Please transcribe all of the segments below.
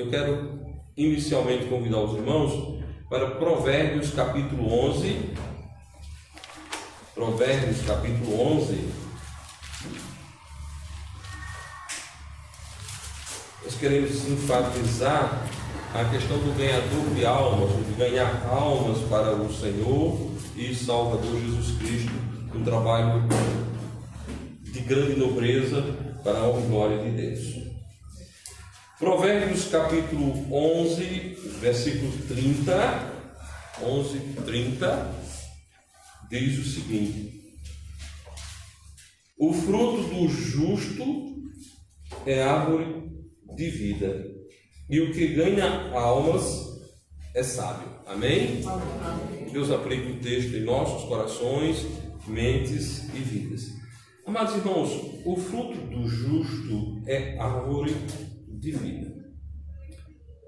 eu quero inicialmente convidar os irmãos para Provérbios capítulo 11. Provérbios capítulo 11. Nós queremos enfatizar a questão do ganhador de almas, de ganhar almas para o Senhor e Salvador Jesus Cristo, um trabalho de grande nobreza para a honra e glória de Deus. Provérbios capítulo 11, versículo 30, 11:30, diz o seguinte: o fruto do justo é árvore de vida, e o que ganha almas é sábio. Amém? Amém. Deus aplique o texto em nossos corações, mentes e vidas. Amados irmãos, o fruto do justo é árvore de vida.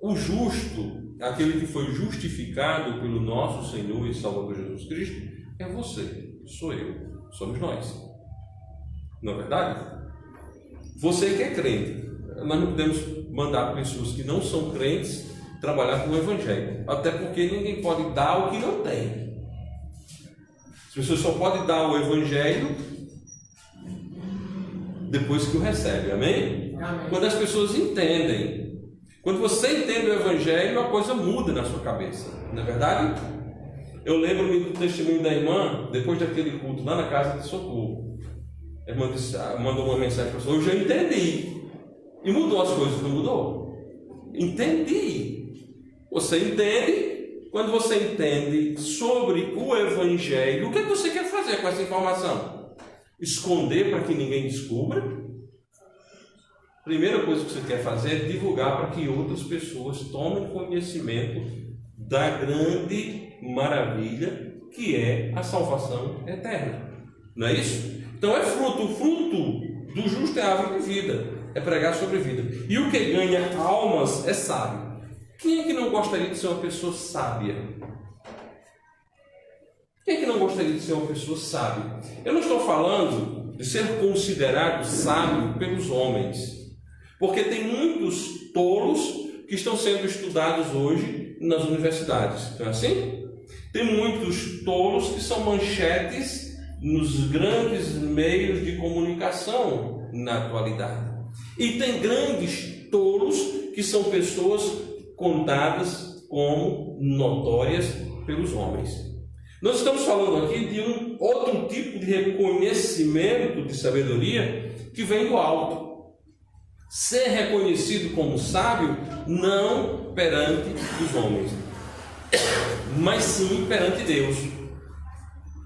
O justo, aquele que foi justificado pelo nosso Senhor e Salvador Jesus Cristo, é você, sou eu, somos nós. Não é verdade? Você que é crente. Nós não podemos mandar pessoas que não são crentes trabalhar com o Evangelho, até porque ninguém pode dar o que não tem. As pessoas só podem dar o Evangelho depois que o recebe. Amém? Amém. Quando as pessoas entendem, quando você entende o Evangelho, a coisa muda na sua cabeça, não é verdade? Eu lembro-me do testemunho da irmã, depois daquele culto lá na casa de Socorro. A irmã mandou uma mensagem para a pessoa: eu já entendi. E mudou as coisas, não mudou? Entendi. Você entende? Quando você entende sobre o Evangelho, o que você quer fazer com essa informação? Esconder para que ninguém descubra? Primeira coisa que você quer fazer é divulgar para que outras pessoas tomem conhecimento da grande maravilha que é a salvação eterna. Não é isso? Então é fruto. O fruto do justo é árvore de vida. É pregar sobre vida. E o que ganha almas é sábio. Quem é que não gostaria de ser uma pessoa sábia? Quem é que não gostaria de ser uma pessoa sábia? Eu não estou falando de ser considerado sábio pelos homens, porque tem muitos tolos que estão sendo estudados hoje nas universidades. Não é assim? Tem muitos tolos que são manchetes nos grandes meios de comunicação na atualidade. E tem grandes tolos que são pessoas contadas como notórias pelos homens. Nós estamos falando aqui de um outro tipo de reconhecimento de sabedoria que vem do alto. Ser reconhecido como sábio não perante os homens, mas sim perante Deus.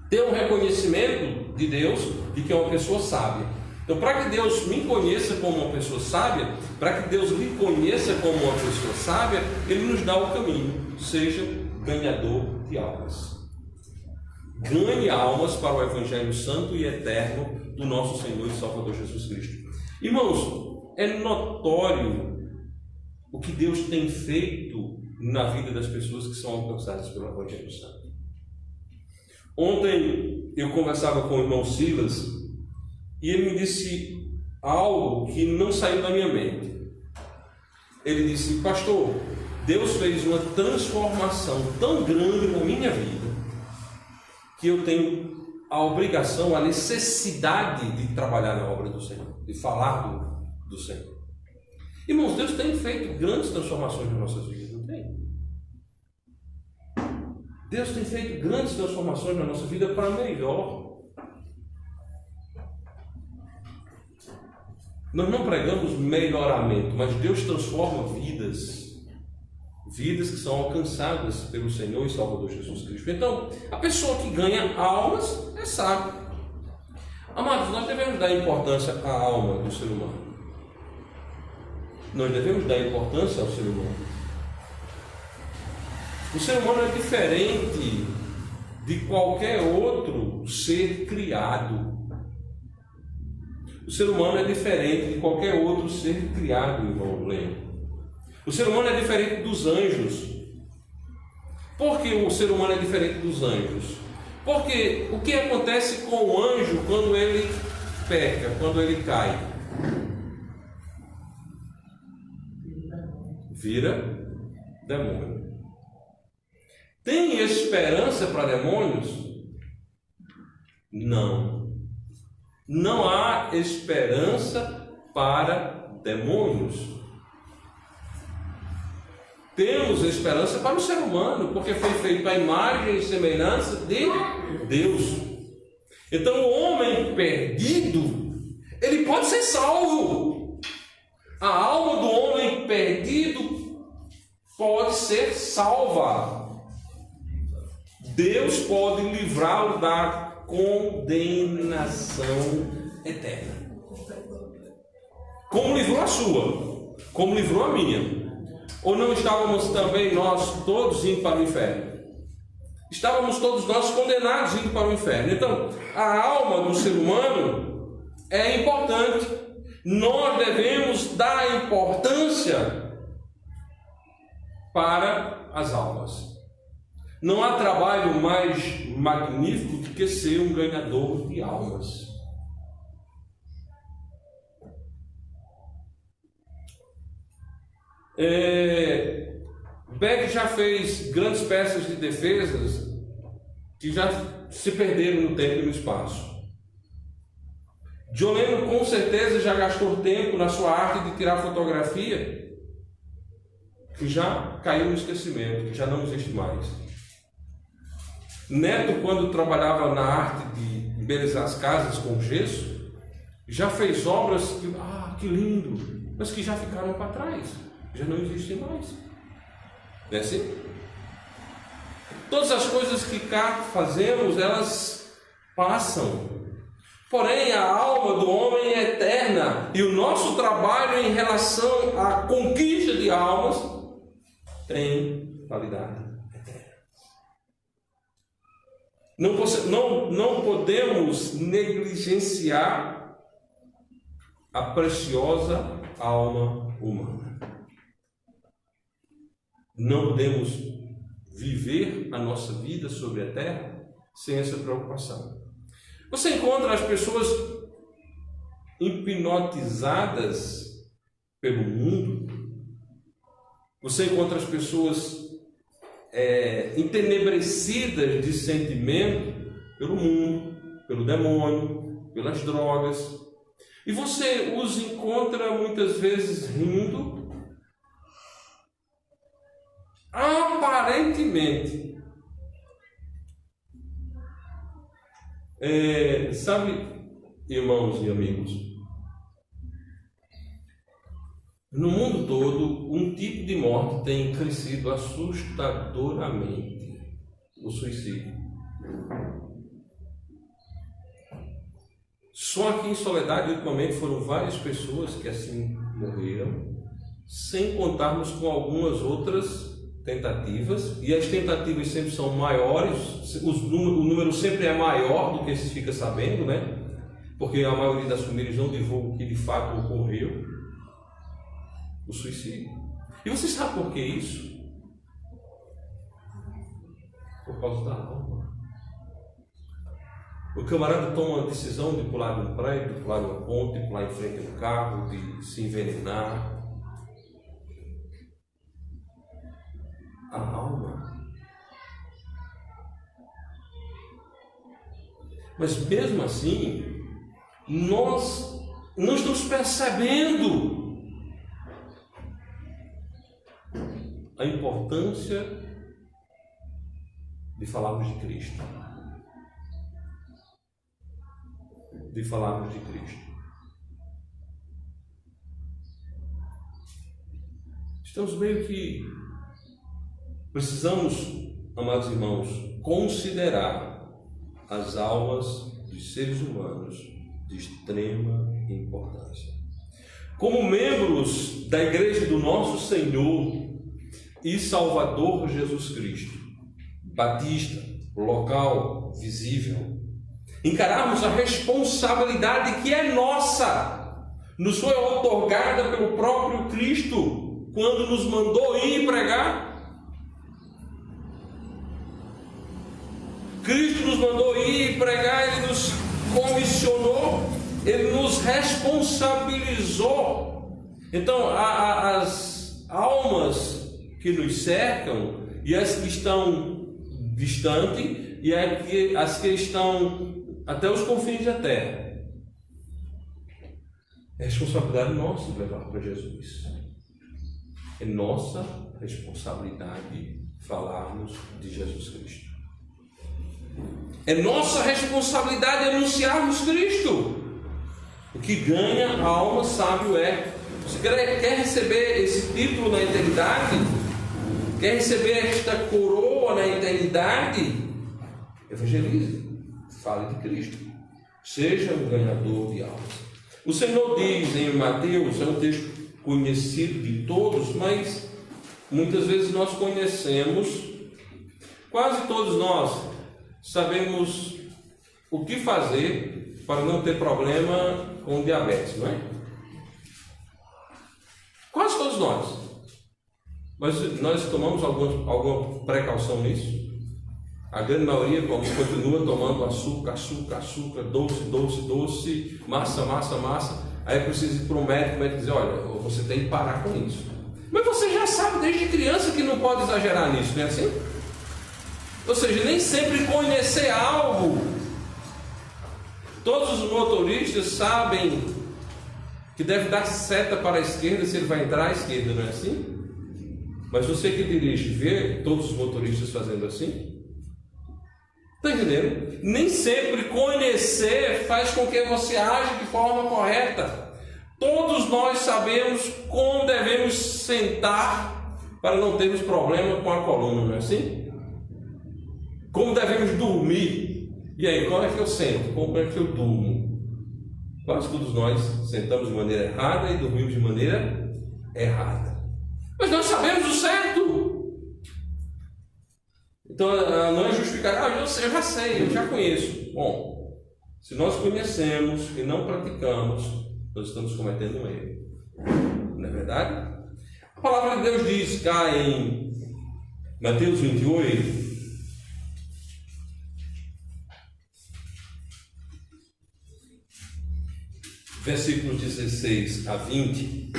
Ter um reconhecimento de Deus de que é uma pessoa sábia. Então, para que Deus me conheça como uma pessoa sábia, para que Deus lhe conheça como uma pessoa sábia, Ele nos dá o caminho. Seja ganhador de almas. Ganhe almas para o Evangelho Santo e Eterno do nosso Senhor e Salvador Jesus Cristo. Irmãos, é notório o que Deus tem feito na vida das pessoas que são alcançadas pelo Evangelho Santo. Ontem eu conversava com o irmão Silas, e ele me disse algo que não saiu da minha mente. Ele disse: pastor, Deus fez uma transformação tão grande na minha vida, que eu tenho a obrigação, a necessidade de trabalhar na obra do Senhor, de falar do Senhor. Irmãos, Deus tem feito grandes transformações nas nossas vidas, não tem? Deus tem feito grandes transformações na nossa vida para melhor. Nós não pregamos melhoramento, mas Deus transforma vidas que são alcançadas pelo Senhor e Salvador Jesus Cristo. Então, a pessoa que ganha almas é sábia. Amados, nós devemos dar importância à alma do ser humano. Nós devemos dar importância ao ser humano. O ser humano é diferente de qualquer outro ser criado. O ser humano é diferente de qualquer outro ser criado, irmão Lênin. O ser humano é diferente dos anjos. Por que o ser humano é diferente dos anjos? Porque o que acontece com o anjo quando ele peca, quando ele cai? vira demônio. Tem esperança para demônios? Não. Não há esperança para demônios. Temos esperança para o ser humano, porque foi feito à imagem e semelhança de Deus. Então o homem perdido, ele pode ser salvo. A alma do homem perdido pode ser salva. Deus pode livrá-lo da condenação eterna. Como livrou a sua, como livrou a minha. Ou não estávamos também nós todos indo para o inferno? Estávamos todos nós condenados indo para o inferno. Então, a alma do ser humano é importante. Nós devemos dar importância para as almas. Não há trabalho mais magnífico do que ser um ganhador de almas. Beck já fez grandes peças de defesas que já se perderam no tempo e no espaço. John Lennon com certeza já gastou tempo na sua arte de tirar fotografia que já caiu no esquecimento, que já não existe mais. Neto, quando trabalhava na arte de embelezar as casas com gesso, já fez obras que lindo, mas que já ficaram para trás, já não existem mais. Não é assim? Todas as coisas que cá fazemos, elas passam. Porém, a alma do homem é eterna, e o nosso trabalho em relação à conquista de almas tem validade eterna. Não podemos negligenciar a preciosa alma humana. Não podemos viver a nossa vida sobre a terra sem essa preocupação. Você encontra as pessoas hipnotizadas pelo mundo. Você encontra as pessoas entenebrecidas de sentimento pelo mundo, pelo demônio, pelas drogas. E você os encontra muitas vezes rindo, aparentemente. Sabe, irmãos e amigos, no mundo todo, um tipo de morte tem crescido assustadoramente: o suicídio. Só aqui em Soledade, ultimamente, foram várias pessoas que assim morreram, sem contarmos com algumas outras tentativas, e as tentativas sempre são maiores, o número sempre é maior do que se fica sabendo, né? Porque a maioria das famílias não divulga o que de fato ocorreu, o suicídio. E você sabe por que isso? Por causa da alma. O camarada toma a decisão de pular de um prédio, de pular de uma ponte, de pular em frente a um carro, de se envenenar. A alma. Mas mesmo assim, nós não estamos percebendo a importância de falarmos de Cristo. De falarmos de Cristo. Estamos meio que precisamos, amados irmãos, considerar as almas dos seres humanos de extrema importância. Como membros da Igreja do nosso Senhor e Salvador Jesus Cristo, batista, local, visível, encararmos a responsabilidade que é nossa, nos foi outorgada pelo próprio Cristo, quando nos mandou ir pregar. Cristo nos mandou ir pregar, Ele nos comissionou, Ele nos responsabilizou. Então, as almas que nos cercam, e as que estão distantes, e as que estão até os confins da terra. É responsabilidade nossa de levar para Jesus. É nossa responsabilidade falarmos de Jesus Cristo. É nossa responsabilidade anunciarmos Cristo. O que ganha a alma sábio é. Você quer receber esse título na eternidade? Quer receber esta coroa na eternidade? Evangelize. Fale de Cristo. Seja um ganhador de almas. O Senhor diz em Mateus, é um texto conhecido de todos, mas muitas vezes nós conhecemos, quase todos nós sabemos o que fazer para não ter problema com diabetes, não é? Quase todos nós. Mas nós tomamos alguma precaução nisso? A grande maioria continua tomando açúcar, doce, massa. Aí precisa ir para o médico dizer, olha, você tem que parar com isso. Mas você já sabe desde criança que não pode exagerar nisso, não é assim? Ou seja, nem sempre conhecer algo. Todos os motoristas sabem que deve dar seta para a esquerda se ele vai entrar à esquerda, não é assim? Mas você que dirige, vê todos os motoristas fazendo assim? Está entendendo? Nem sempre conhecer faz com que você age de forma correta. Todos nós sabemos como devemos sentar para não termos problema com a coluna, não é assim? Como devemos dormir. E aí, como é que eu sento? Como é que eu durmo? Quase todos nós sentamos de maneira errada e dormimos de maneira errada. Mas nós sabemos o certo. Então, não é justificar, eu já sei, eu já conheço. Bom, se nós conhecemos e não praticamos, nós estamos cometendo um erro. Não é verdade? A palavra de Deus diz cá em Mateus 28, versículos 16 a 20.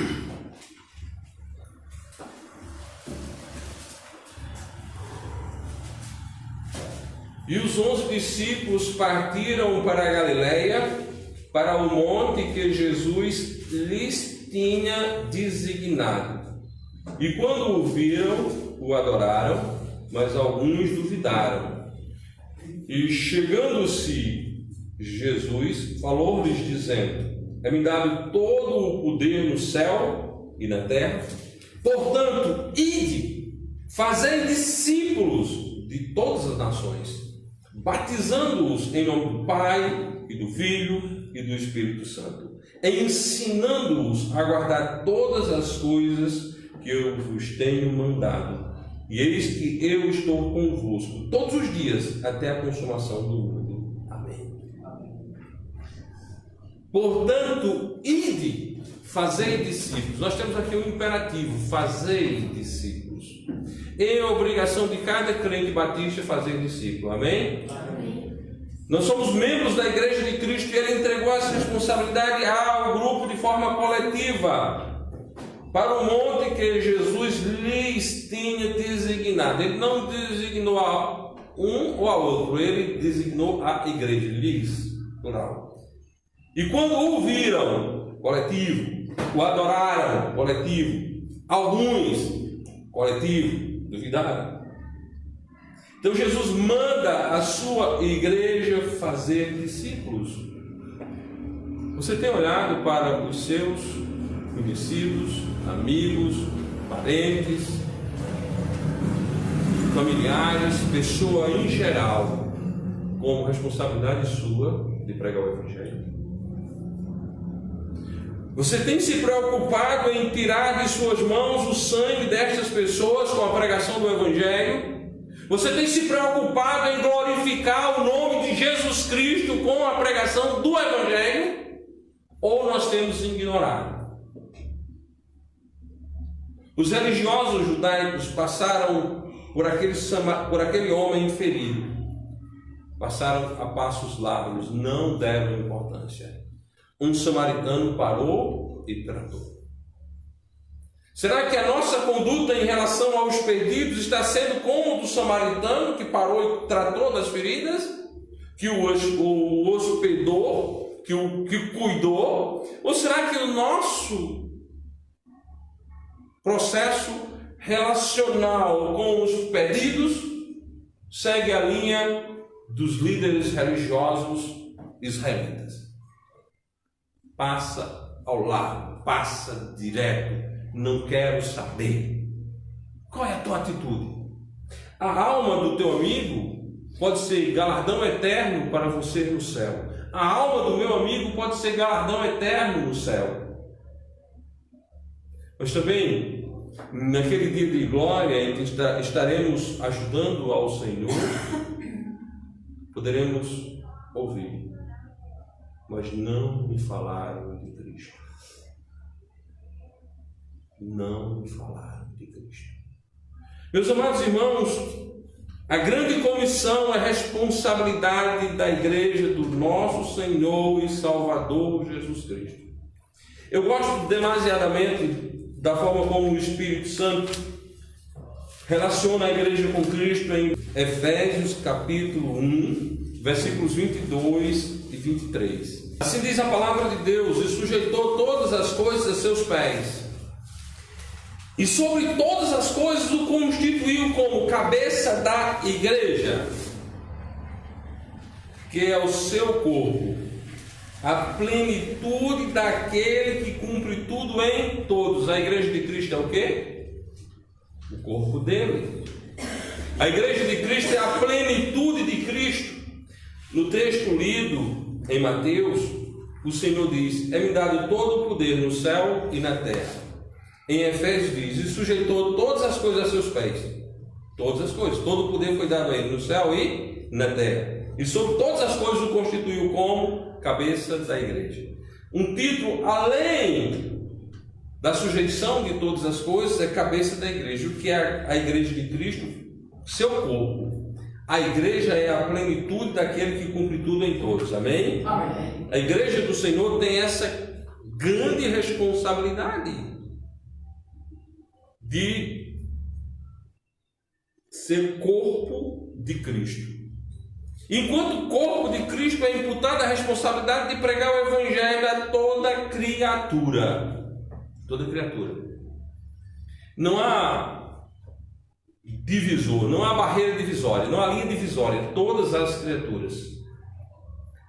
E os 11 discípulos partiram para a Galileia, para o monte que Jesus lhes tinha designado. E quando o viram, o adoraram, mas alguns duvidaram. E chegando-se Jesus, falou-lhes dizendo: é-me dado todo o poder no céu e na terra. Portanto, ide, fazei discípulos de todas as nações, batizando-os em nome do Pai, e do Filho, e do Espírito Santo, e ensinando-os a guardar todas as coisas que eu vos tenho mandado. E eis que eu estou convosco todos os dias, até a consumação do mundo. Amém. Portanto, ide, fazei discípulos. Nós temos aqui um imperativo: fazei discípulos. É obrigação de cada crente batista fazer discípulo. Amém? Amém. Nós somos membros da Igreja de Cristo e Ele entregou essa responsabilidade ao grupo de forma coletiva, para o monte que Jesus lhes tinha designado. Ele não designou a um ou a outro, Ele designou a igreja, lhes, plural. E quando o viram, coletivo, o adoraram, coletivo, alguns, coletivo, duvidaram. Então Jesus manda a sua igreja fazer discípulos. Você tem olhado para os seus conhecidos, amigos, parentes, familiares, pessoa em geral, como responsabilidade sua de pregar o Evangelho? Você tem se preocupado em tirar de suas mãos o sangue destas pessoas com a pregação do Evangelho? Você tem se preocupado em glorificar o nome de Jesus Cristo com a pregação do Evangelho? Ou nós temos ignorado? Os religiosos judaicos passaram por aquele homem ferido. Passaram a passos largos, não deram importância. Um samaritano parou e tratou. Será que a nossa conduta em relação aos perdidos está sendo como o do samaritano que parou e tratou das feridas? Que o hospedou, que cuidou? Ou será que o nosso processo relacional com os perdidos segue a linha dos líderes religiosos israelitas? Passa ao lado, passa direto, não quero saber. Qual é a tua atitude? A alma do teu amigo pode ser galardão eterno para você no céu. A alma do meu amigo pode ser galardão eterno no céu. Mas também, naquele dia de glória em que estaremos ajudando ao Senhor, poderemos ouvir: mas não me falaram de Cristo. Não me falaram de Cristo. Meus amados irmãos, a grande comissão é responsabilidade da igreja do nosso Senhor e Salvador Jesus Cristo. Eu gosto demasiadamente da forma como o Espírito Santo relaciona a igreja com Cristo em Efésios capítulo 1, versículos 22 e 23. Assim diz a palavra de Deus: e sujeitou todas as coisas a seus pés, e sobre todas as coisas o constituiu como cabeça da igreja, que é o seu corpo, a plenitude daquele que cumpre tudo em todos. A igreja de Cristo é o quê? O corpo dele. A igreja de Cristo é a plenitude de Cristo. No texto lido em Mateus, o Senhor diz: é-me dado todo o poder no céu e na terra. Em Efésios diz: e sujeitou todas as coisas a seus pés. Todas as coisas, todo o poder foi dado a ele no céu e na terra. E sobre todas as coisas o constituiu como cabeça da igreja. Um título além da sujeição de todas as coisas é cabeça da igreja. O que é a igreja de Cristo? Seu corpo. A igreja é a plenitude daquele que cumpre tudo em todos. Amém? Amém. A igreja do Senhor tem essa grande responsabilidade de ser corpo de Cristo. Enquanto corpo de Cristo é imputada a responsabilidade de pregar o Evangelho a toda criatura. Toda criatura. Não há divisor, não há barreira divisória, não há linha divisória. Todas as criaturas.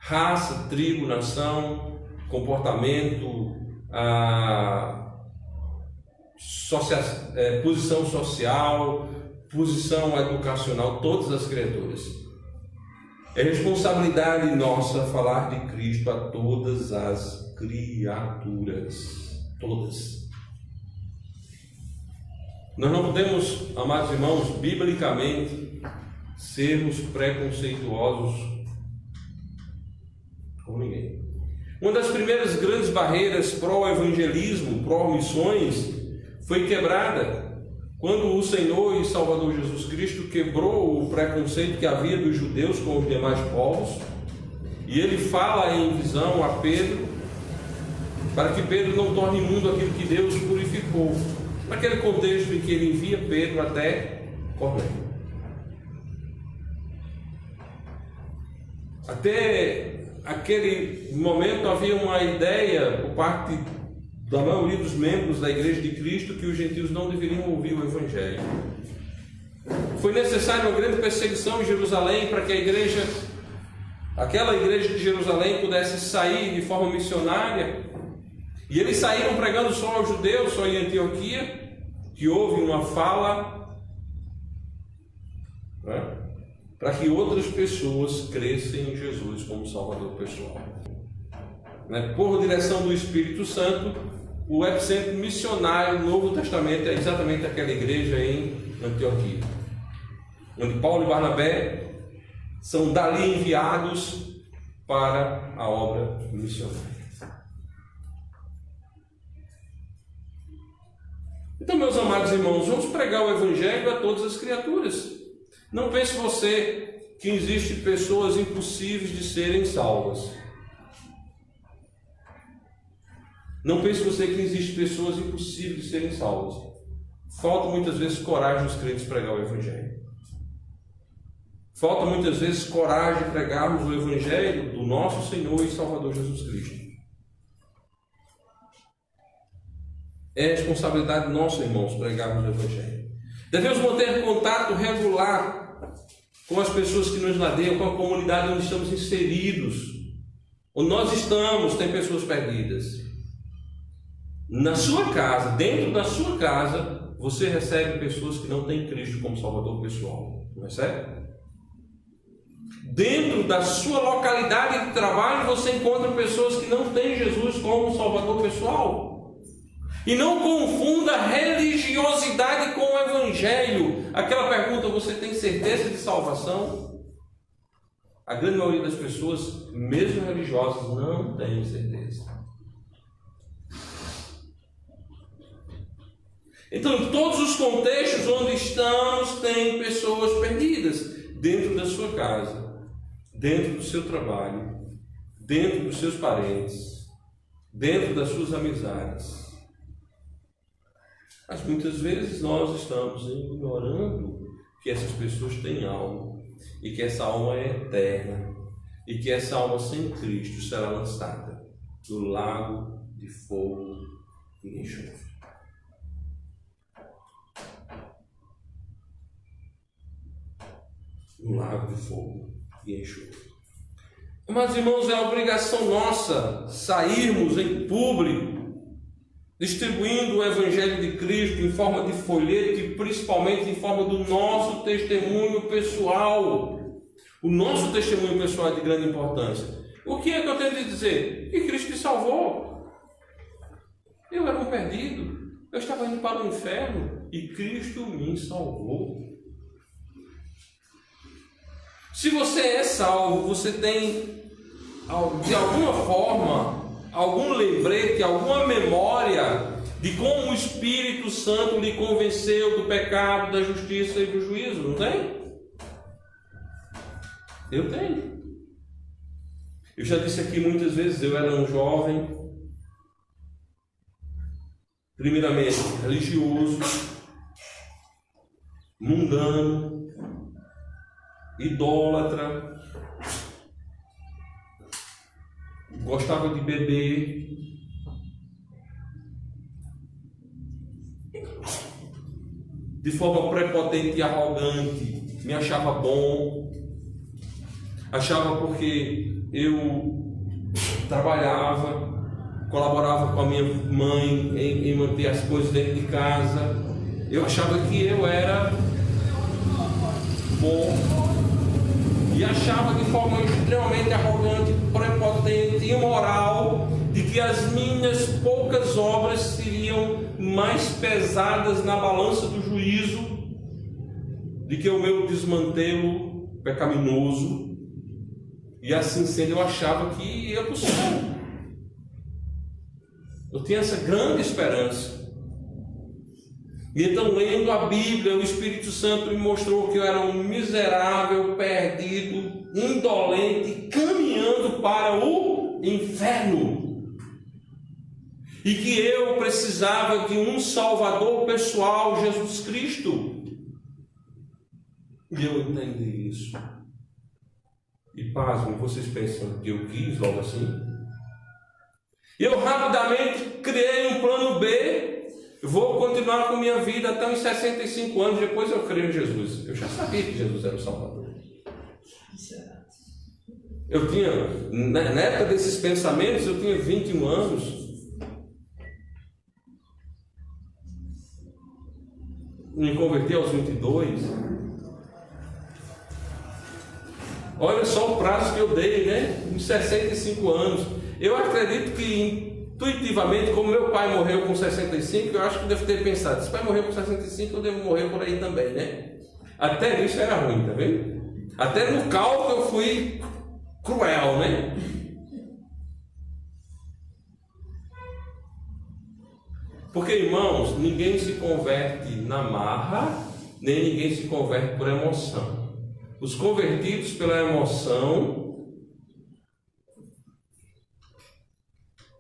Raça, tribo, nação, comportamento, posição social, posição educacional, todas as criaturas. É responsabilidade nossa falar de Cristo a todas as criaturas. Todas. Nós não podemos, amados irmãos, biblicamente, sermos preconceituosos com ninguém. Uma das primeiras grandes barreiras pró-evangelismo, pró-missões, foi quebrada quando o Senhor e Salvador Jesus Cristo quebrou o preconceito que havia dos judeus com os demais povos, e ele fala em visão a Pedro, para que Pedro não torne imundo aquilo que Deus purificou, naquele contexto em que ele envia Pedro até Cornélio. Até aquele momento havia uma ideia por parte da maioria dos membros da igreja de Cristo que os gentios não deveriam ouvir o Evangelho. Foi necessária uma grande perseguição em Jerusalém para que aquela igreja de Jerusalém pudesse sair de forma missionária. E eles saíram pregando só aos judeus, só em Antioquia, que houve uma fala, né, para que outras pessoas crescem em Jesus como Salvador pessoal. Por direção do Espírito Santo, o epicentro missionário do Novo Testamento é exatamente aquela igreja em Antioquia, onde Paulo e Barnabé são dali enviados para a obra missionária. Então, meus amados irmãos, vamos pregar o Evangelho a todas as criaturas. Não pense você que existem pessoas impossíveis de serem salvas. Não pense você que existem pessoas impossíveis de serem salvas. Falta muitas vezes coragem dos crentes pregar o Evangelho. Falta muitas vezes coragem de pregarmos o Evangelho do nosso Senhor e Salvador Jesus Cristo. É responsabilidade nossa, irmãos, pregarmos o Evangelho. Devemos manter contato regular com as pessoas que nos ladeiam, com a comunidade onde estamos inseridos. Onde nós estamos, tem pessoas perdidas. Na sua casa, dentro da sua casa, você recebe pessoas que não têm Cristo como Salvador pessoal. Não recebe? Dentro da sua localidade de trabalho, você encontra pessoas que não têm Jesus como Salvador pessoal. E não confunda religiosidade com o Evangelho. Aquela pergunta, você tem certeza de salvação? A grande maioria das pessoas, mesmo religiosas, não tem certeza. Então, em todos os contextos onde estamos, tem pessoas perdidas. Dentro da sua casa, dentro do seu trabalho, dentro dos seus parentes, dentro das suas amizades. Mas muitas vezes nós estamos ignorando que essas pessoas têm alma, e que essa alma é eterna, e que essa alma sem Cristo será lançada no lago de fogo e enxofre. No lago de fogo e enxofre. Mas, irmãos, é obrigação nossa sairmos em público, distribuindo o Evangelho de Cristo em forma de folheto e principalmente em forma do nosso testemunho pessoal. O nosso testemunho pessoal é de grande importância. O que é que eu tenho de dizer? Que Cristo me salvou. Eu era um perdido. Eu estava indo para o inferno e Cristo me salvou. Se você é salvo, você tem, de alguma forma, algum lembrete, alguma memória de como o Espírito Santo lhe convenceu do pecado, da justiça e do juízo, não tem? Eu tenho. Eu já disse aqui muitas vezes, eu era um jovem, primeiramente religioso, mundano, idólatra, gostava de beber, de forma prepotente e arrogante, me achava bom, achava porque eu trabalhava, colaborava com a minha mãe em manter as coisas dentro de casa, eu achava que eu era bom. E achava de forma extremamente arrogante, prepotente, imoral, de que as minhas poucas obras seriam mais pesadas na balança do juízo, de que o meu desmantelo pecaminoso, e assim sendo eu achava que ia para o céu. Eu tinha essa grande esperança. E então, lendo a Bíblia, o Espírito Santo me mostrou que eu era um miserável, perdido, indolente, caminhando para o inferno. E que eu precisava de um Salvador pessoal, Jesus Cristo. E eu entendi isso. E pasmem, vocês pensam que eu quis logo assim? Eu rapidamente criei um plano B. Vou continuar com minha vida até uns 65 anos, depois eu creio em Jesus. Eu já sabia que Jesus era o Salvador. Eu tinha, na época desses pensamentos, eu tinha 21 anos. Me converti aos 22. Olha só o prazo que eu dei, né? Uns 65 anos. Eu acredito que intuitivamente, como meu pai morreu com 65, eu acho que devo ter pensado, se pai morreu com 65, eu devo morrer por aí também, né? Até nisso era ruim, tá vendo? Até no cálculo eu fui cruel, né? Porque, irmãos, ninguém se converte na marra, nem ninguém se converte por emoção. Os convertidos pela emoção,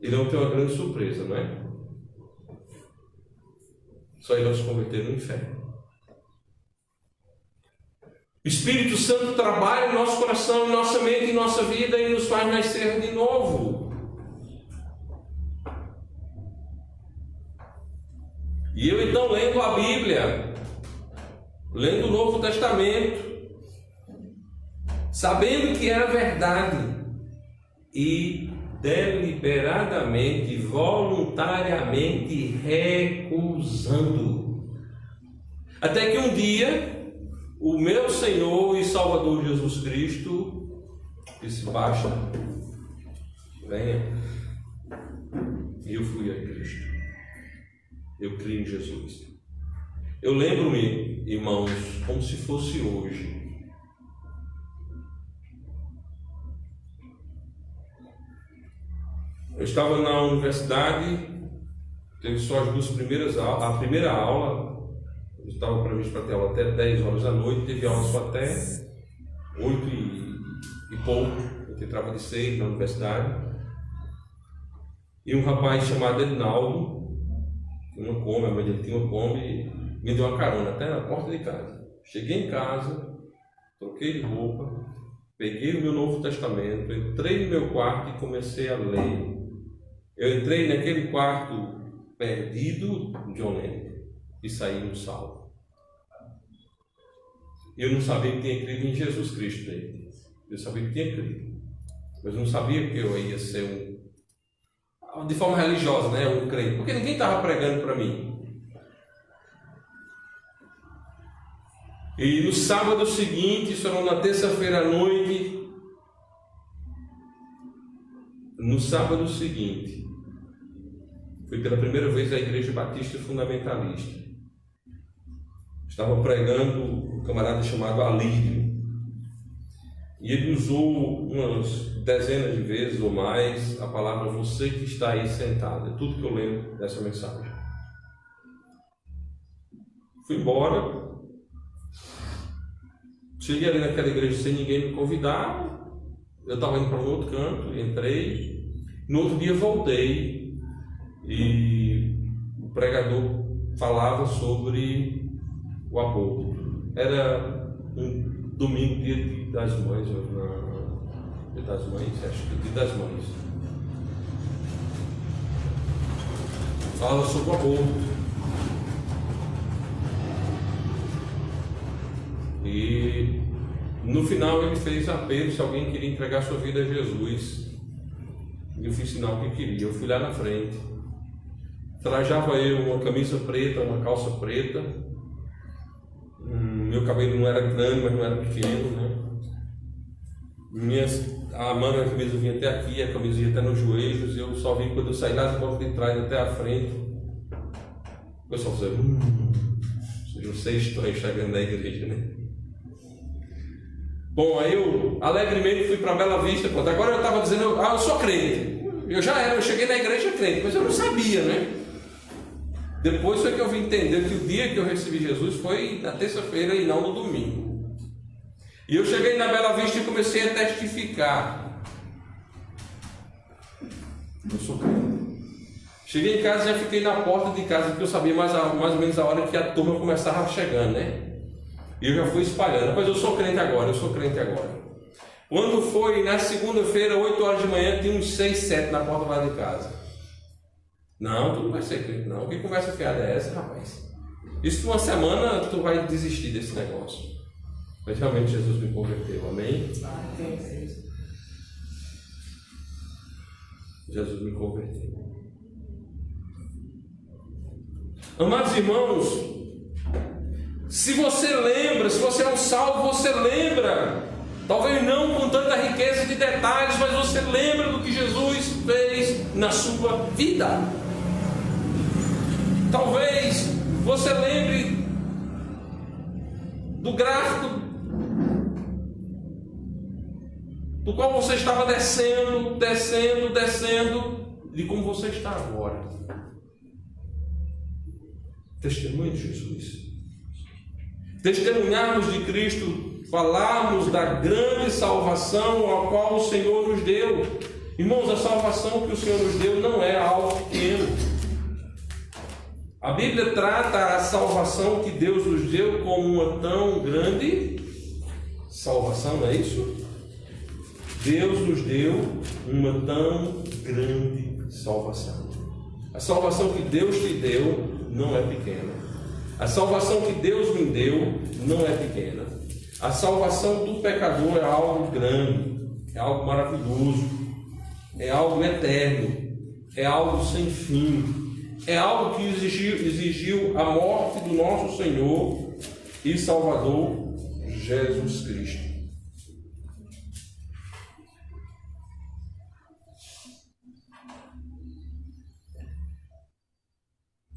Ele não tem uma grande surpresa, não é? Só irão se converter no inferno. O Espírito Santo trabalha em nosso coração, em nossa mente, em nossa vida e nos faz nascer de novo. E eu então lendo a Bíblia, lendo o Novo Testamento, sabendo que era verdade e deliberadamente, voluntariamente recusando. Até que um dia o meu Senhor e Salvador Jesus Cristo disse: basta, venha. E eu fui a Cristo. Eu creio em Jesus. Eu lembro-me, irmãos, como se fosse hoje. Eu estava na universidade, teve só as duas primeiras aulas. A primeira aula, eu estava previsto para ter aula até 10 horas da noite, teve aula só até 8 e pouco. Eu entrava de 6 na universidade. E um rapaz chamado Edinaldo, uma Kombi, a mãe dele tinha uma Kombi, me deu uma carona até na porta de casa. Cheguei em casa, troquei de roupa, peguei o meu Novo Testamento, entrei no meu quarto e comecei a ler. Eu entrei naquele quarto perdido, John Lennon, e saí um salvo. Eu não sabia que tinha crido em Jesus Cristo dele. Eu sabia que tinha crido, mas não sabia que eu ia ser de forma religiosa, né, um crente, porque ninguém estava pregando para mim. E no sábado seguinte, isso era na terça-feira à noite, no sábado seguinte, fui pela primeira vez à Igreja Batista Fundamentalista. Estava pregando um camarada chamado Alírio. E ele usou umas dezenas de vezes ou mais a palavra "você que está aí sentado". É tudo que eu lembro dessa mensagem. Fui embora. Cheguei ali naquela igreja sem ninguém me convidar. Eu estava indo para um outro canto, entrei. No outro dia voltei e o pregador falava sobre o aborto. Era um domingo, dia das mães, dia das mães, acho que dia das mães. Falava sobre o aborto. E no final ele fez apelo se alguém queria entregar sua vida a Jesus. E eu fiz sinal que queria. Eu fui lá na frente. Trajava eu uma camisa preta, uma calça preta. Meu cabelo não era grande, mas não era pequeno, né? A manga da camisa vinha até aqui, a camisa ia até nos joelhos. Eu só vi quando eu saí lá da porta de trás até a frente. O pessoal fazia vocês estão chegando na igreja, né? Bom, aí eu alegremente fui para Bela Vista. Pronto. Agora eu estava dizendo, eu sou crente. Eu já era, eu cheguei na igreja crente, mas eu não sabia, né? Depois foi que eu vim entender que o dia que eu recebi Jesus foi na terça-feira e não no domingo. E eu cheguei na Bela Vista e comecei a testificar. Eu sou crente. Cheguei em casa e já fiquei na porta de casa, porque eu sabia mais ou menos a hora que a turma começava chegando, né? E eu já fui espalhando. Mas eu sou crente agora, eu sou crente agora. Quando foi na segunda-feira, 8 horas de manhã, tinha uns 6, 7 na porta lá de casa. Não, tu não vai ser crente, não. Que conversa fiada é essa, rapaz? Isso numa semana tu vai desistir desse negócio. Mas realmente Jesus me converteu, amém? Jesus me converteu. Amados irmãos, se você lembra, se você é um salvo, você lembra, talvez não com tanta riqueza de detalhes, mas você lembra do que Jesus fez na sua vida. Talvez você lembre do gráfico do qual você estava descendo, de como você está agora. Testemunho de Jesus. Testemunharmos de Cristo, falarmos da grande salvação a qual o Senhor nos deu. Irmãos, a salvação que o Senhor nos deu não é algo pequeno. A Bíblia trata a salvação que Deus nos deu como uma tão grande salvação, não é isso? Deus nos deu uma tão grande salvação. A salvação que Deus te deu não é pequena. A salvação que Deus me deu não é pequena. A salvação do pecador é algo grande, é algo maravilhoso, é algo eterno, é algo sem fim, é algo que exigiu a morte do nosso Senhor e Salvador Jesus Cristo.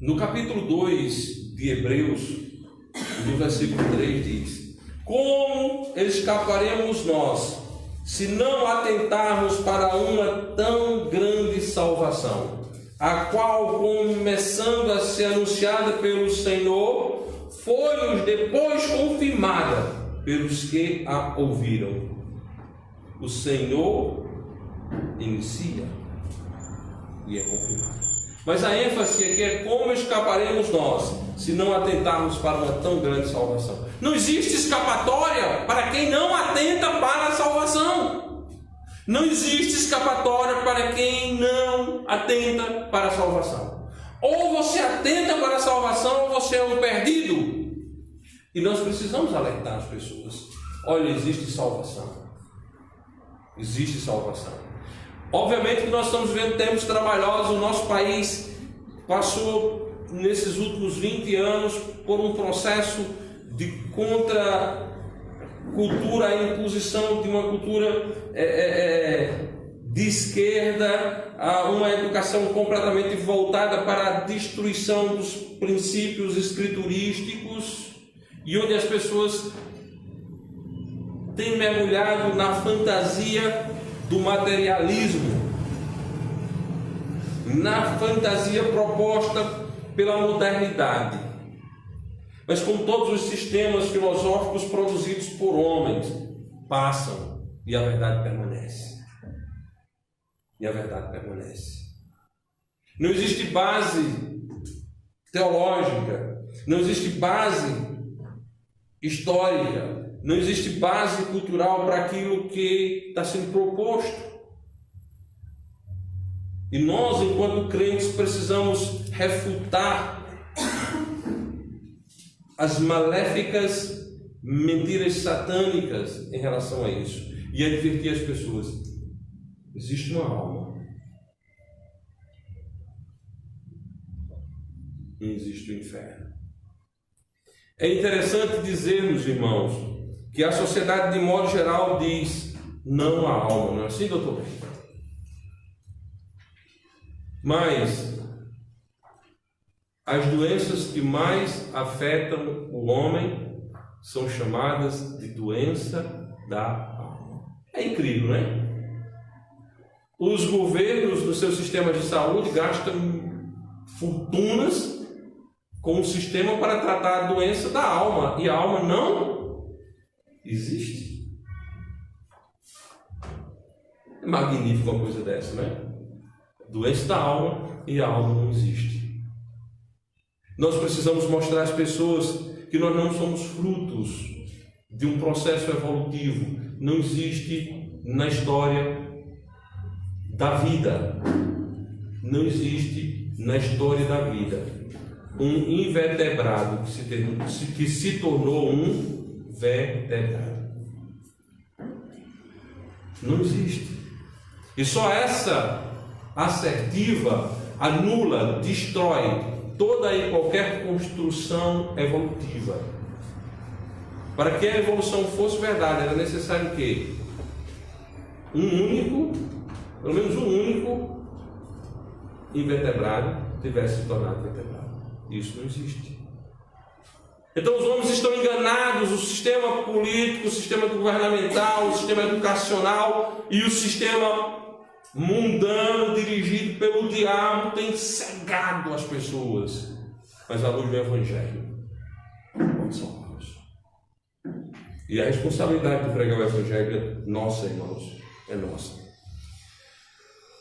No capítulo 2 de Hebreus, no versículo 3 diz: como escaparemos nós, se não atentarmos para uma tão grande salvação, a qual, começando a ser anunciada pelo Senhor, foi-nos depois confirmada pelos que a ouviram. O Senhor inicia e é confirmado. Mas a ênfase aqui é como escaparemos nós, se não atentarmos para uma tão grande salvação. Não existe escapatória para quem não atenta para a salvação. Não existe escapatória para quem não atenta para a salvação. Ou você atenta para a salvação, ou você é um perdido. E nós precisamos alertar as pessoas. Olha, existe salvação. Existe salvação. Obviamente que nós estamos vivendo tempos trabalhosos. O nosso país passou, nesses últimos 20 anos, por um processo de contra-cultura, a imposição de uma cultura de esquerda, a uma educação completamente voltada para a destruição dos princípios escriturísticos, e onde as pessoas têm mergulhado na fantasia do materialismo, na fantasia proposta pela modernidade. Mas como todos os sistemas filosóficos produzidos por homens, passam e a verdade permanece. E a verdade permanece. Não existe base teológica, não existe base histórica, não existe base cultural para aquilo que está sendo proposto. E nós, enquanto crentes, precisamos refutar as maléficas mentiras satânicas em relação a isso e advertir as pessoas: existe uma alma e existe o inferno. É interessante dizermos, irmãos, que a sociedade, de modo geral, diz não há alma, não é assim, doutor? Mas as doenças que mais afetam o homem são chamadas de doença da alma. É incrível, não é? Os governos, nos seus sistemas de saúde, gastam fortunas com um sistema para tratar a doença da alma, e a alma não existe. É magnífico uma coisa dessa, né? Doença da alma e a alma não existe. Nós precisamos mostrar às pessoas que nós não somos frutos de um processo evolutivo. Não existe na história da vida, não existe na história da vida um invertebrado que se tornou um vertebrado. Não existe. E só essa assertiva anula, destrói toda e qualquer construção evolutiva. Para que a evolução fosse verdade, era necessário que pelo menos um único invertebrado tivesse se tornado vertebrado. Isso não existe. Então os homens estão enganados. O sistema político, o sistema governamental, o sistema educacional e o sistema mundano dirigido pelo diabo tem cegado as pessoas. Mas a luz do Evangelho pode salvá-los. E a responsabilidade de pregar o Evangelho é nossa, irmãos, é nossa.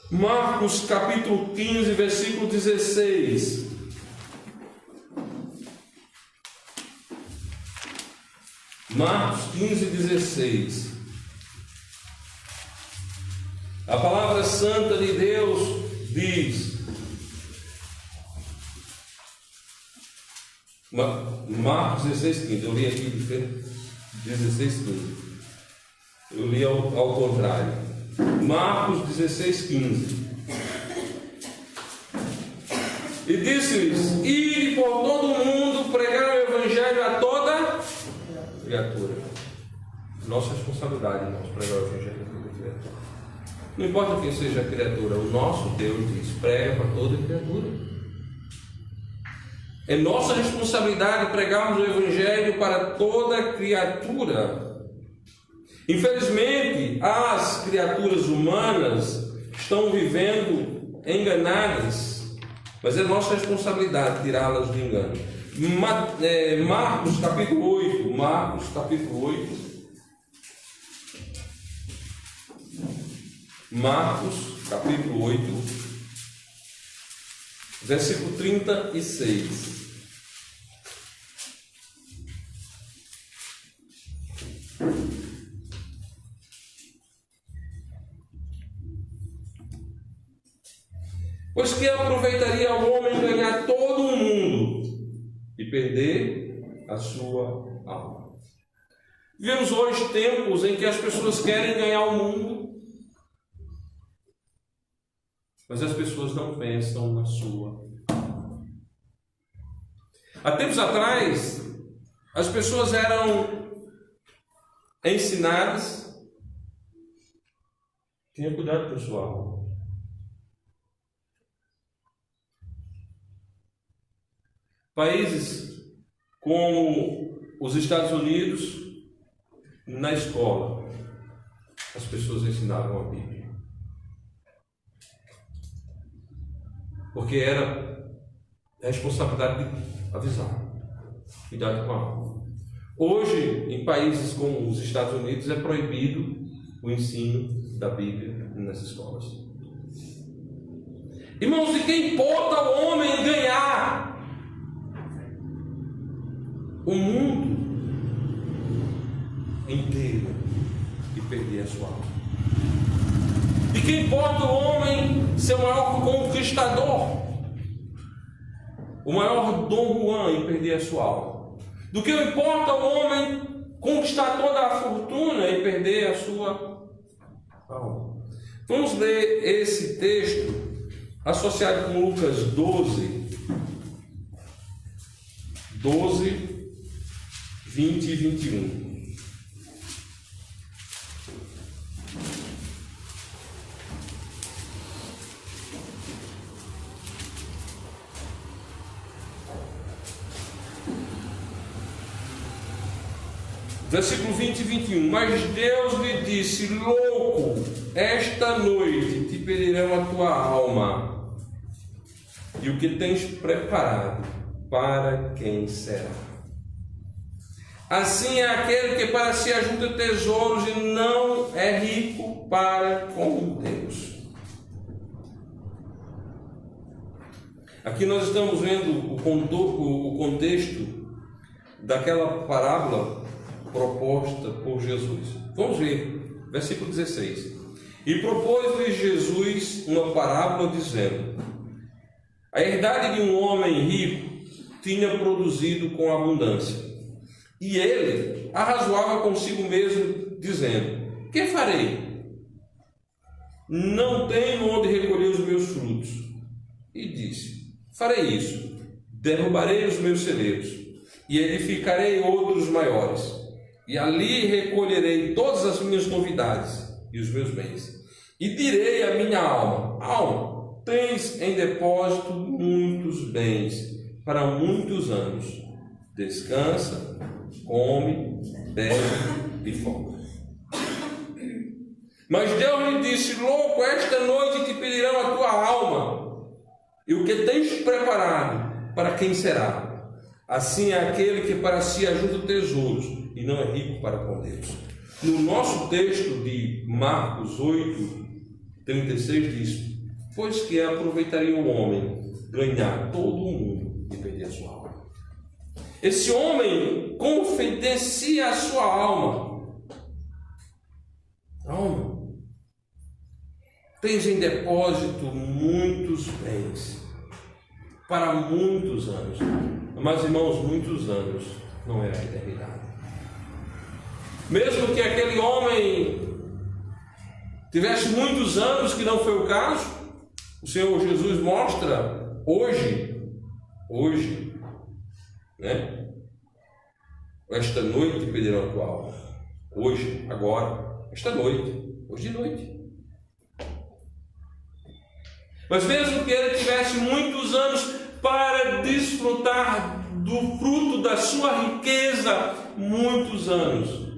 Marcos capítulo 15, versículo 16. Marcos 15, 16. A palavra santa de Deus diz, Marcos 16, 15, eu li aqui 16, 15. Eu li ao contrário. Marcos 16, 15. E disse-lhes: ide por todo o mundo pregar o evangelho a toda criatura. Nossa responsabilidade, irmãos, pregar o evangelho a toda criatura. Não importa quem seja a criatura, o nosso Deus diz: prega para toda criatura. É nossa responsabilidade pregarmos o evangelho para toda criatura. Infelizmente, as criaturas humanas estão vivendo enganadas, mas é nossa responsabilidade tirá-las do engano. Marcos capítulo 8, Marcos capítulo 8, versículo 36. Pois que aproveitaria o homem ganhar todo o mundo e perder a sua alma? Vivemos hoje tempos em que as pessoas querem ganhar o mundo, mas as pessoas não pensam na sua alma. Há tempos atrás, as pessoas eram ensinadas: tenha cuidado com a sua alma. Países como os Estados Unidos, na escola, as pessoas ensinavam a Bíblia. Porque era a responsabilidade de avisar, cuidado com a alma. Hoje, em países como os Estados Unidos, é proibido o ensino da Bíblia nas escolas. Irmãos, de que importa o homem ganhar o mundo inteiro e perder a sua alma? De que importa o homem ser o maior conquistador, o maior Dom Juan, e perder a sua alma? Do que importa o homem conquistar toda a fortuna e perder a sua alma? Vamos ler esse texto associado com Lucas 12, 20 e 21. Versículo 20 e 21. Mas Deus lhe disse: louco, esta noite te pedirão a tua alma, e o que tens preparado, para quem será? Assim é aquele que para si ajunta tesouros e não é rico para com Deus. Aqui nós estamos vendo o contexto daquela parábola proposta por Jesus. Vamos ver, versículo 16. E propôs-lhe Jesus uma parábola dizendo: a herdade de um homem rico tinha produzido com abundância. E ele arrazoava consigo mesmo, dizendo: que farei? Não tenho onde recolher os meus frutos. E disse: farei isso, derrubarei os meus celeiros, e edificarei outros maiores, e ali recolherei todas as minhas novidades e os meus bens. E direi à minha alma: alma, tens em depósito muitos bens para muitos anos. Descansa, come, bebe e folga. Mas Deus lhe disse: louco, esta noite te pedirão a tua alma, e o que tens preparado, para quem será? Assim é aquele que para si ajunta tesouros e não é rico para com Deus. No nosso texto de Marcos 8, 36 diz: Pois que aproveitaria o homem ganhar todo o mundo e perder a sua alma. Esse homem confidencia a sua alma. Alma, tens em depósito muitos bens para muitos anos. Mas, irmãos, muitos anos não é a eternidade. Mesmo que aquele homem tivesse muitos anos, que não foi o caso, o Senhor Jesus mostra hoje, né? Esta noite pedirão a tua alma. Hoje, agora, esta noite, hoje de noite. Mas mesmo que ele tivesse muitos anos para desfrutar do fruto da sua riqueza, muitos anos,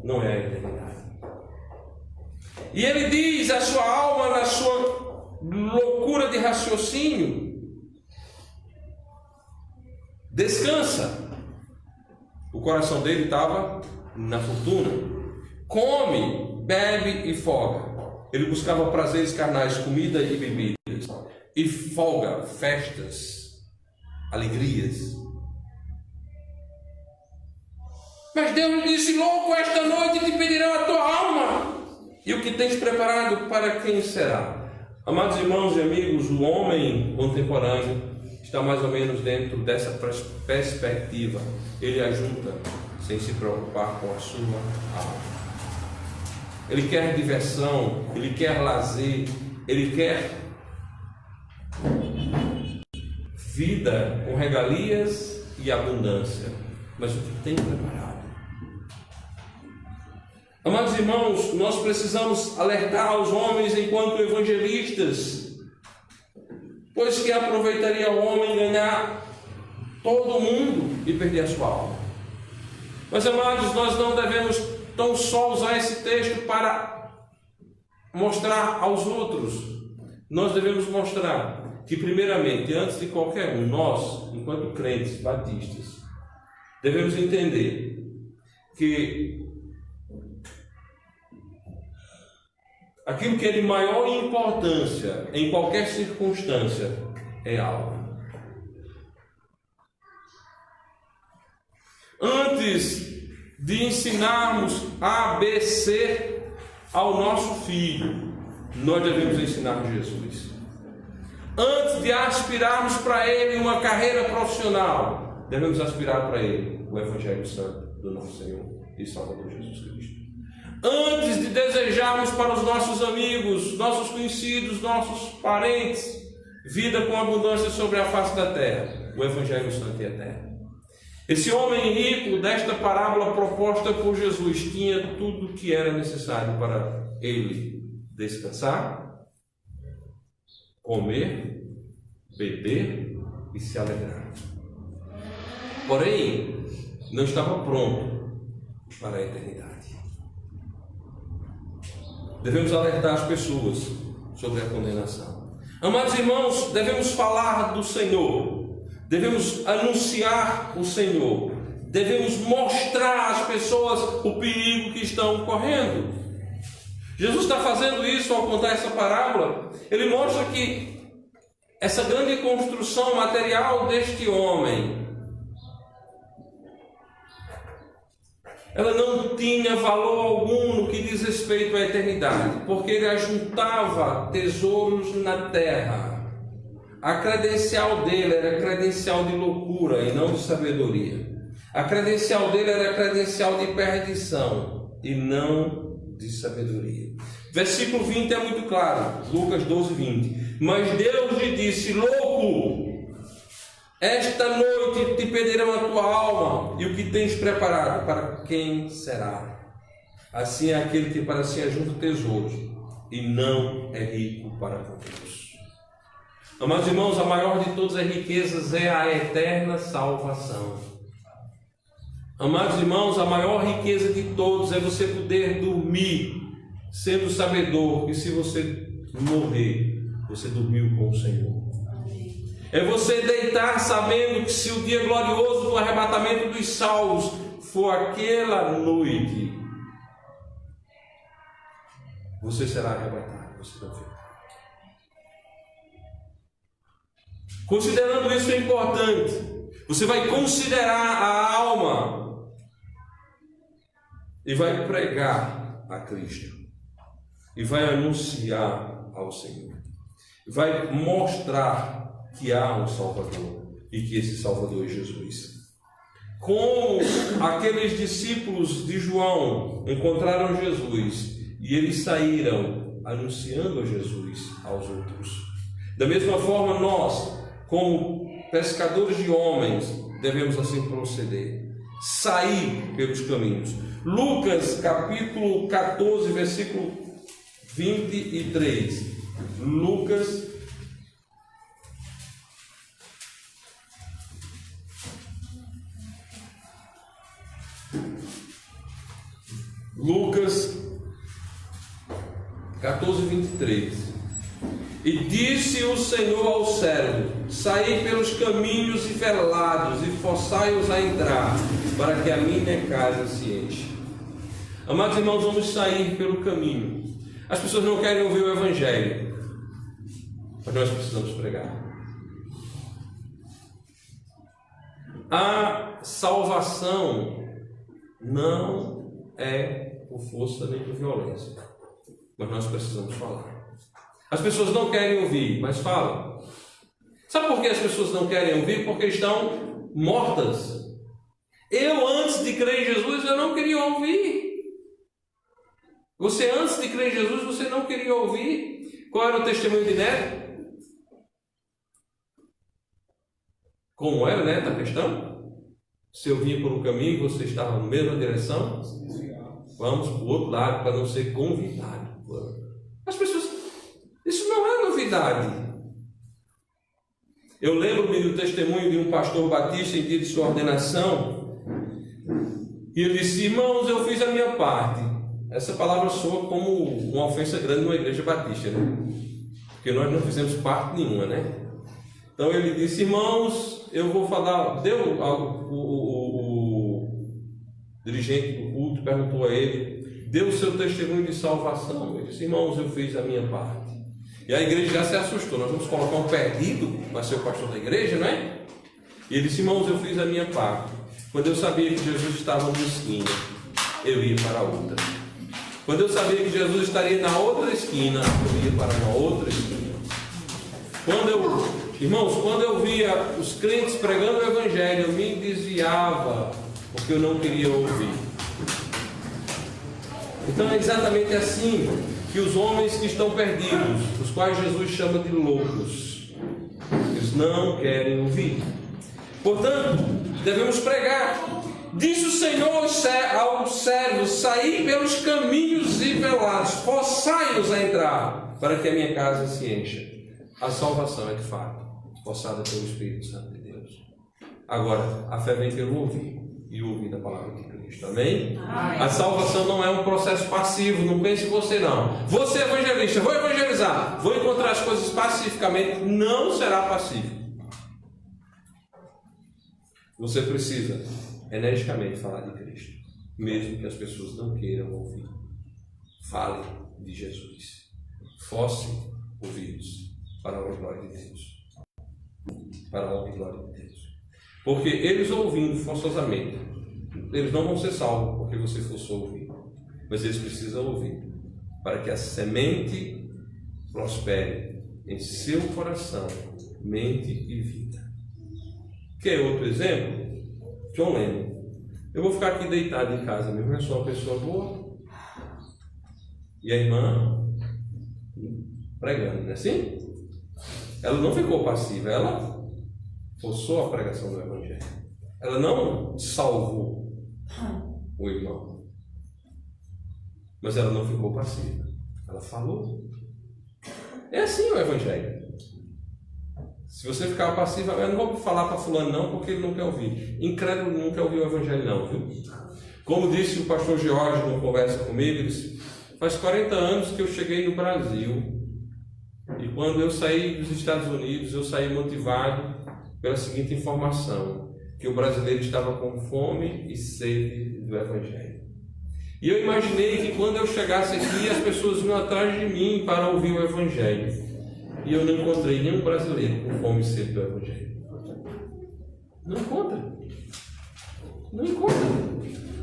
não é a eternidade. E ele diz a sua alma, na sua loucura de raciocínio, descansa. O coração dele estava na fortuna. Come, bebe e folga. Ele buscava prazeres carnais, comida e bebidas, e folga, festas, alegrias. Mas Deus lhe disse: louco, esta noite te pedirão a tua alma, e o que tens preparado para quem será? Amados irmãos e amigos, o homem contemporâneo está mais ou menos dentro dessa perspectiva. Ele ajunta sem se preocupar com a sua alma. Ele quer diversão, ele quer lazer, ele quer vida com regalias e abundância. Mas o que tem preparado? Amados irmãos, nós precisamos alertar os homens enquanto evangelistas, pois que aproveitaria o homem ganhar todo mundo e perder a sua alma. Mas, amados, nós não devemos tão só usar esse texto para mostrar aos outros. Nós devemos mostrar que, primeiramente, antes de qualquer um, nós, enquanto crentes batistas, devemos entender que aquilo que é de maior importância em qualquer circunstância é a alma. Antes de ensinarmos ABC ao nosso filho, nós devemos ensinar Jesus. Antes de aspirarmos para ele uma carreira profissional, devemos aspirar para ele o Evangelho Santo do nosso Senhor e Salvador Jesus Cristo. Antes de desejarmos para os nossos amigos, nossos conhecidos, nossos parentes, vida com abundância sobre a face da terra, o Evangelho Santo e Eterno. Esse homem rico desta parábola proposta por Jesus tinha tudo o que era necessário para ele descansar, comer, beber e se alegrar. Porém, não estava pronto para a eternidade. Devemos alertar as pessoas sobre a condenação. Amados irmãos, devemos falar do Senhor. Devemos anunciar o Senhor. Devemos mostrar às pessoas o perigo que estão correndo. Jesus está fazendo isso ao contar essa parábola. Ele mostra que essa grande construção material deste homem, ela não tinha valor algum no que diz respeito à eternidade, porque ele ajuntava tesouros na terra. A credencial dele era credencial de loucura e não de sabedoria. A credencial dele era credencial de perdição e não de sabedoria. Versículo 20 é muito claro, Lucas 12, 20. Mas Deus lhe disse: louco, esta noite te pedirão a tua alma, e o que tens preparado, para quem será? Assim é aquele que para si ajunta tesouros e não é rico para com Deus. Amados irmãos, a maior de todas as riquezas é a eterna salvação. Amados irmãos, a maior riqueza de todos é você poder dormir sendo sabedor que se você morrer, você dormiu com o Senhor. É você deitar sabendo que se o dia glorioso do arrebatamento dos salvos for aquela noite, você será arrebatado, você não fica. Considerando isso é importante. Você vai considerar a alma e vai pregar a Cristo e vai anunciar ao Senhor. Vai mostrar que há um Salvador e que esse Salvador é Jesus. Como aqueles discípulos de João encontraram Jesus e eles saíram anunciando a Jesus aos outros. Da mesma forma, nós, como pescadores de homens, devemos assim proceder. Sair pelos caminhos. Lucas capítulo 14, versículo 23. Lucas Lucas 14, 23. E disse o Senhor ao servo: saí pelos caminhos e velados, e forçai-os a entrar, para que a minha casa se encha. Amados irmãos, vamos sair pelo caminho. As pessoas não querem ouvir o Evangelho, mas nós precisamos pregar. A salvação não é por força nem por violência, mas nós precisamos falar. As pessoas não querem ouvir, mas falam. Sabe por que as pessoas não querem ouvir? Porque estão mortas. Eu, antes de crer em Jesus, eu não queria ouvir. Você, antes de crer em Jesus, você não queria ouvir. Qual era o testemunho de Neto? Como era, Neto, a questão? Se eu vinha por um caminho, você estava na mesma direção? Vamos para o outro lado para não ser convidado. As pessoas... Isso não é novidade. Eu lembro-me do testemunho de um pastor batista em dia de sua ordenação. E ele disse: irmãos, eu fiz a minha parte. Essa palavra soa como uma ofensa grande numa igreja batista, né? Porque nós não fizemos parte nenhuma, né? Então ele disse: irmãos, eu vou falar. O dirigente do culto perguntou a ele: deu o seu testemunho de salvação? Ele disse: irmãos, eu fiz a minha parte. E a igreja já se assustou. Nós vamos colocar um perdido para ser o pastor da igreja, não é? E ele disse: irmãos, eu fiz a minha parte. Quando eu sabia que Jesus estava numa esquina, eu ia para a outra. Quando eu sabia que Jesus estaria na outra esquina, eu ia para uma outra esquina. Irmãos, quando eu via os crentes pregando o Evangelho, eu me desviava, porque eu não queria ouvir. Então é exatamente assim que os homens que estão perdidos, os quais Jesus chama de loucos, eles não querem ouvir. Portanto, devemos pregar. Disse o Senhor aos servos: saí pelos caminhos e velados, forçai-os a entrar, para que a minha casa se encha. A salvação é de fato forçada pelo Espírito Santo de Deus. Agora, a fé vem pelo ouvir, e ouvir da palavra de Cristo. Amém? Amém. A salvação não é um processo passivo. Não pense você não. Vou ser evangelista, vou evangelizar, vou encontrar as coisas pacificamente. Não será pacífico. Você precisa energicamente falar de Cristo, mesmo que as pessoas não queiram ouvir. Fale de Jesus. Force ouvidos para a glória de Deus. Para a honra e glória de Deus. Porque eles ouvindo forçosamente, eles não vão ser salvos porque você forçou ouvir. Mas eles precisam ouvir para que a semente prospere em seu coração, mente e vida. Quer outro exemplo? John Lennon. Eu vou ficar aqui deitado em casa mesmo, eu sou uma pessoa boa. E a irmã pregando, não é assim? Ela não ficou passiva, ela forçou a pregação do Evangelho. Ela não salvou o irmão, mas ela não ficou passiva. Ela falou. É assim o Evangelho. Se você ficar passivo, eu não vou falar para fulano não, porque ele não quer ouvir. Incrédulo não quer ouvir o Evangelho não, viu? Como disse o pastor Jorge numa conversa comigo, ele disse: faz 40 anos que eu cheguei no Brasil, e quando eu saí dos Estados Unidos, eu saí motivado pela seguinte informação: que o brasileiro estava com fome e sede do Evangelho. E eu imaginei que quando eu chegasse aqui, as pessoas iam atrás de mim para ouvir o Evangelho. E eu não encontrei nenhum brasileiro com fome e sede do Evangelho. Não encontra. Não encontra.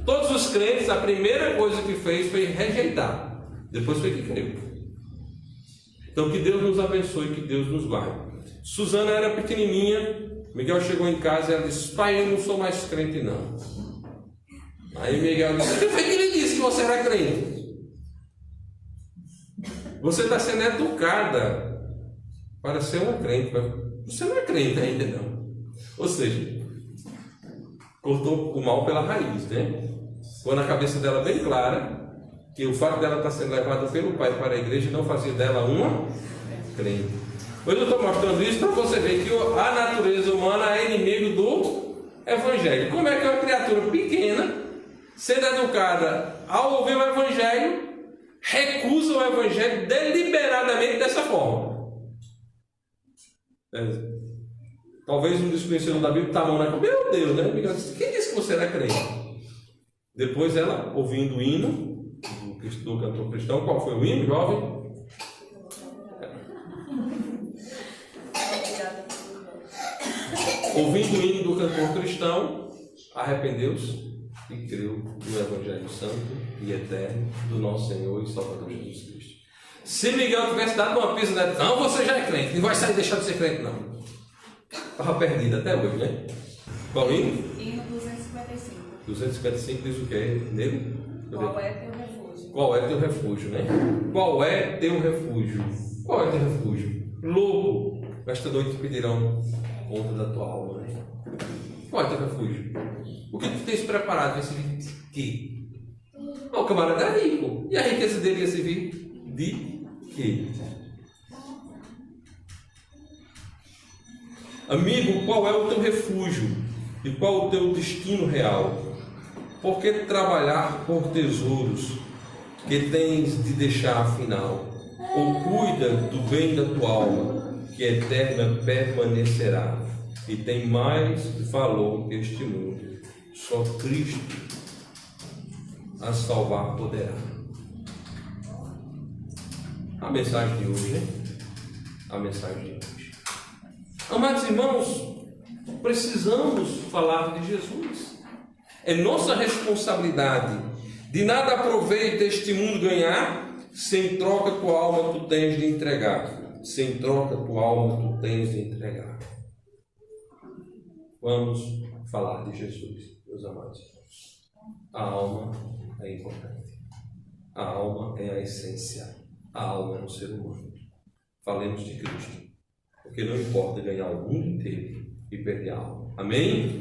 Todos os crentes, a primeira coisa que fez foi rejeitar. Depois foi que creu. Então que Deus nos abençoe, que Deus nos guarde. Suzana era pequenininha. Miguel chegou em casa e ela disse: pai, eu não sou mais crente não. Aí Miguel disse: o que foi que ele disse que você era crente? Você está sendo educada para ser uma crente, mas você não é crente ainda não. Ou seja, cortou o mal pela raiz, né? Foi na cabeça dela bem clara que o fato dela estar sendo levada pelo pai para a igreja não fazia dela uma crente. Hoje eu estou mostrando isso para você ver que a natureza humana é inimigo do Evangelho. Como é que uma criatura pequena, sendo educada ao ouvir o Evangelho, recusa o Evangelho deliberadamente dessa forma? Talvez um desconhecido da Bíblia está a mão na cabeça. Meu Deus, né? Quem disse que você era crente? Depois ela, ouvindo o hino do cantor cristão, qual foi o hino, jovem? Ouvindo o hino do cantor cristão, arrependeu-se e creu no Evangelho Santo e Eterno do nosso Senhor e Salvador Jesus Cristo. Se Miguel tivesse dado uma pisa nela, não, você já é crente, não vai sair deixar de ser crente, não. Estava perdido até hoje, né? Qual hino? Hino 255. 255 diz o quê? Nele? Qual é teu refúgio? Qual é teu refúgio, né? Qual é teu refúgio? Qual é teu refúgio? Louco, esta noite pedirão conta da tua alma, né? Qual é teu refúgio? O que tu tens preparado vai servir de quê? O camarada é rico. E a riqueza dele ia servir de quê? Amigo, qual é o teu refúgio? E qual o teu destino real? Por que trabalhar por tesouros que tens de deixar afinal? Ou cuida do bem da tua alma, que eterna permanecerá e tem mais valor que este mundo. Só Cristo a salvar poderá. A mensagem de hoje, né? A mensagem de hoje. Amados irmãos, precisamos falar de Jesus. É nossa responsabilidade. De nada aproveita este mundo ganhar, sem troca tua alma tu tens de entregar. Sem troca tua alma tu tens de entregar. Vamos falar de Jesus, meus amados irmãos. A alma é importante. A alma é a essência. A alma é um ser humano. Falemos de Cristo. Porque não importa ganhar o mundo inteiro e perder a alma. Amém?